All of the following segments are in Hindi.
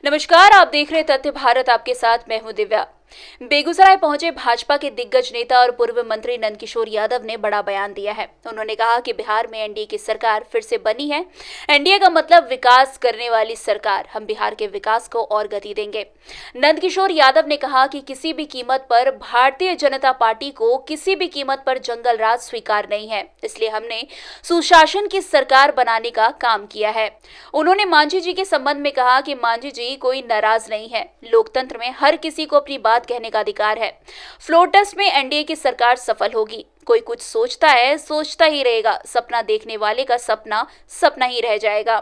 नमस्कार, आप देख रहे तथ्य भारत। आपके साथ मैं हूं दिव्या। बेगूसराय पहुंचे भाजपा के दिग्गज नेता और पूर्व मंत्री नंदकिशोर यादव ने बड़ा बयान दिया है। उन्होंने कहा कि बिहार में एनडीए की सरकार फिर से बनी है। एनडीए का मतलब विकास करने वाली सरकार। हम बिहार के विकास को और गति देंगे। नंदकिशोर यादव ने कहा कि किसी भी कीमत पर भारतीय जनता पार्टी को किसी भी कीमत पर जंगल राज स्वीकार नहीं है, इसलिए हमने सुशासन की सरकार बनाने का काम किया है। उन्होंने मांझी जी के संबंध में कहा कि मांझी जी कोई नाराज नहीं है। लोकतंत्र में हर किसी को अपनी बात कहने का अधिकार है। फ्लोर टेस्ट में एनडीए की सरकार सफल होगी। कोई कुछ सोचता है, सोचता ही रहेगा। सपना देखने वाले का सपना सपना ही रह जाएगा।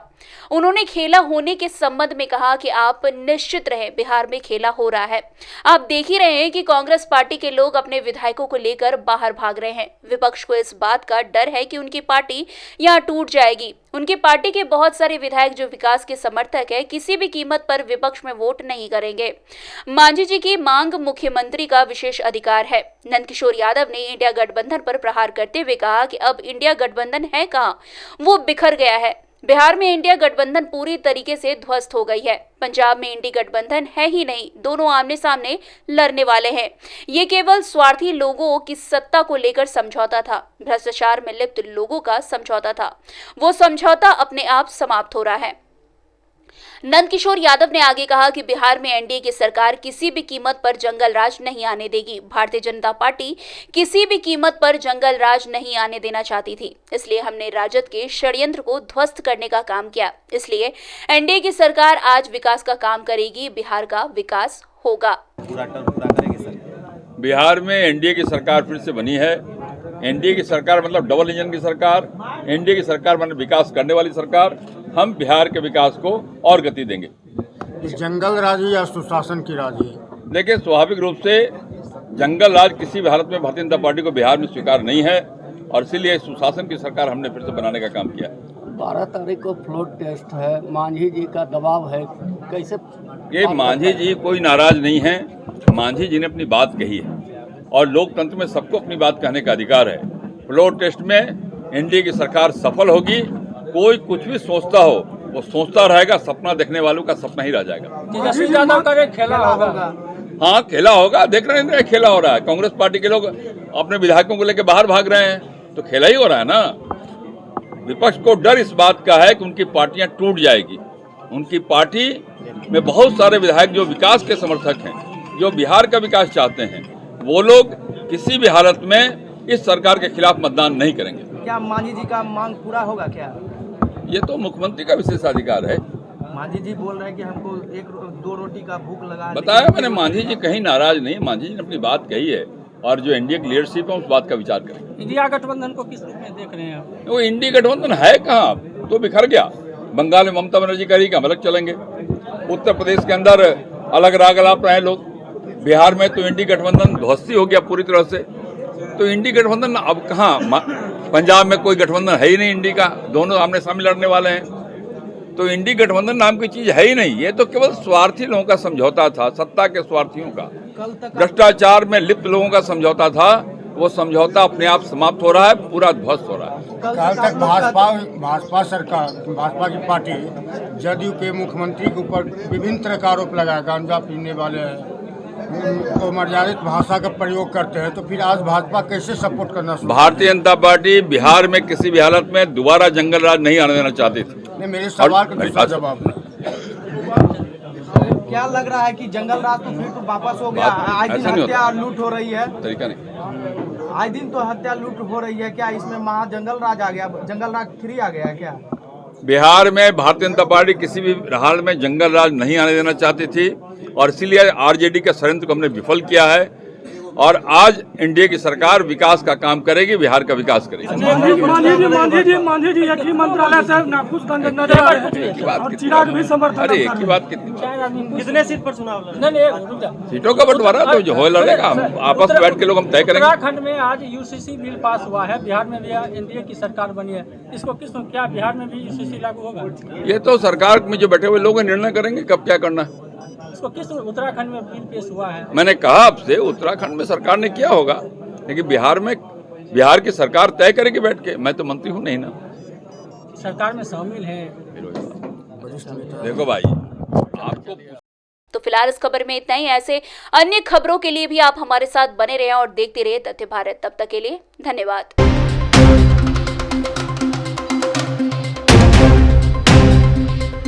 उन्होंने खेला होने के संबंध में कहा कि आप निश्चित रहें, बिहार में खेला हो रहा है। आप देख ही रहे हैं कि कांग्रेस पार्टी के लोग अपने विधायकों को लेकर बाहर भाग रहे हैं। विपक्ष को इस बात का डर है कि उनकी पार्टी यहां टूट जाएगी। उनकी पार्टी के बहुत सारे विधायक जो विकास के समर्थक है, किसी भी कीमत पर विपक्ष में वोट नहीं करेंगे। मांझी जी की मांग मुख्यमंत्री का विशेष अधिकार है। नंदकिशोर यादव ने इंडिया गठबंधन पर प्रहार करते हुए कहा कि अब इंडिया गठबंधन है कहां, वो बिखर गया है। बिहार में इंडिया गठबंधन पूरी तरीके से ध्वस्त हो गई है। पंजाब में इंडी गठबंधन है ही नहीं, दोनों आमने सामने लड़ने वाले हैं। ये केवल स्वार्थी लोगों की सत्ता को लेकर समझौता था, भ्रष्टाचार में लिप्त लोगों का समझौता था। वो समझौता अपने आप समाप्त हो रहा है। नंदकिशोर यादव ने आगे कहा कि बिहार में एनडीए की सरकार किसी भी कीमत पर जंगल राज नहीं आने देगी। भारतीय जनता पार्टी किसी भी कीमत पर जंगल राज नहीं आने देना चाहती थी, इसलिए हमने राजद के षड्यंत्र को ध्वस्त करने का काम किया। इसलिए एनडीए की सरकार आज विकास का काम करेगी, बिहार का विकास होगा। बिहार में एनडीए की सरकार फिर से बनी है। एनडीए की सरकार मतलब डबल इंजन की सरकार। एनडीए की सरकार मतलब विकास करने वाली सरकार। हम बिहार के विकास को और गति देंगे। इस जंगल राज या सुशासन की राज है? देखिए, स्वाभाविक रूप से जंगल राज किसी भी हालत में भारतीय जनता पार्टी को बिहार में स्वीकार नहीं है और इसीलिए सुशासन की सरकार हमने फिर से बनाने का काम किया। 12 तारीख को फ्लोर टेस्ट है, मांझी जी का दबाव है, कैसे? ये मांझी जी कोई नाराज नहीं है। मांझी जी ने अपनी बात कही है और लोकतंत्र में सबको अपनी बात कहने का अधिकार है। फ्लोर टेस्ट में एनडीए की सरकार सफल होगी। कोई कुछ भी सोचता हो, वो सोचता रहेगा। सपना देखने वालों का सपना ही रह जाएगा। खेला होगा। हाँ, खेला होगा। देख रहे हैं खेला हो रहा है। कांग्रेस पार्टी के लोग अपने विधायकों को लेकर बाहर भाग रहे हैं, तो खेला ही हो रहा है ना। विपक्ष को डर इस बात का है कि उनकी पार्टियां टूट जाएगी। उनकी पार्टी में बहुत सारे विधायक जो विकास के समर्थक हैं, जो बिहार का विकास चाहते हैं, वो लोग किसी भी हालत में इस सरकार के खिलाफ मतदान नहीं करेंगे। क्या मांझी जी का मांग पूरा होगा क्या? ये तो मुख्यमंत्री का विशेषाधिकार है। मांझी जी बोल रहे हैं कि हमको दो रोटी का भूख लगा। बताया मैंने, मांझी जी कहीं नाराज नहीं। मांझी जी ने अपनी बात कही है और जो एनडीए की लीडरशिप है उस बात का विचार करेंगे। इंडिया गठबंधन को किस रूप में देख रहे हैं? वो इंडी गठबंधन है कहाँ, तो बिखर गया। बंगाल में ममता बनर्जी कह रही कि हम अलग चलेंगे। उत्तर प्रदेश के अंदर अलग राग अलाप रहे लोग। बिहार में तो इंडी गठबंधन ध्वस्त हो गया पूरी तरह से। तो इंडी गठबंधन अब कहाँ? पंजाब में कोई गठबंधन है ही नहीं इंडी का, दोनों आमने सामने लड़ने वाले हैं। तो इंडी गठबंधन नाम की चीज है ही नहीं। ये तो केवल स्वार्थी लोगों का समझौता था, सत्ता के स्वार्थियों का, भ्रष्टाचार में लिप्त लोगों का समझौता था। वो समझौता अपने आप समाप्त हो रहा है, पूरा ध्वस्त हो रहा है। कल तक भाजपा सरकार, भाजपा की पार्टी जदयू के मुख्यमंत्री के ऊपर विभिन्न तरह का आरोप लगाया, गांजा पीने वाले हैं, तो मर्यादित भाषा का प्रयोग करते हैं। तो फिर आज भाजपा कैसे सपोर्ट करना? भारतीय जनता पार्टी बिहार में किसी भी हालत में दोबारा जंगल राज नहीं आने देना चाहती थी। नहीं, मेरे सवाल का दूसरा जवाब। क्या लग रहा है कि जंगल राज तो फिर तो वापस हो गया? आज दिन हत्या और लूट हो रही है। तरीका नहीं, आज दिन तो हत्या लूट हो रही है। क्या इसमें महा जंगल राज आ गया? जंगल राज 3 आ गया है क्या? बिहार में भारतीय जनता पार्टी किसी भी हाल में जंगल राज नहीं आने देना चाहती थी और इसीलिए आरजेडी के षड्यंत्र को हमने विफल किया है। और आज एनडीए की सरकार विकास का काम करेगी, बिहार का विकास करेगी। मांझी जी एक ही मंत्रालय से नाखुश नजर आ रहे हैं और चिराग भी समर्थन। अरे एक ही बात, कितने सीट पर चुनाव लड़? सीटों का बंटवारा तो जो हो लड़ेगा, आपस में बैठ के लोग हम तय करेंगे। उत्तराखंड में आज यूसीसी बिल पास हुआ है, बिहार में भी एनडीए की सरकार बनी है। इसको क्या बिहार में भी यूसीसी लागू होगा? ये तो सरकार में जो बैठे हुए लोग निर्णय करेंगे कब क्या करना है। इसको किस उत्तराखंड में बिल पेश हुआ है? मैंने कहा आपसे, उत्तराखंड में सरकार ने किया होगा, लेकिन बिहार की सरकार तय करेगी बैठ के। मैं तो मंत्री हूँ नहीं ना। सरकार में शामिल है। देखो भाई, आपको तो फिलहाल इस खबर में इतना ही। ऐसे अन्य खबरों के लिए भी आप हमारे साथ बने रहें और देखते रहिए तथ्य भारत। तब तक के लिए धन्यवाद।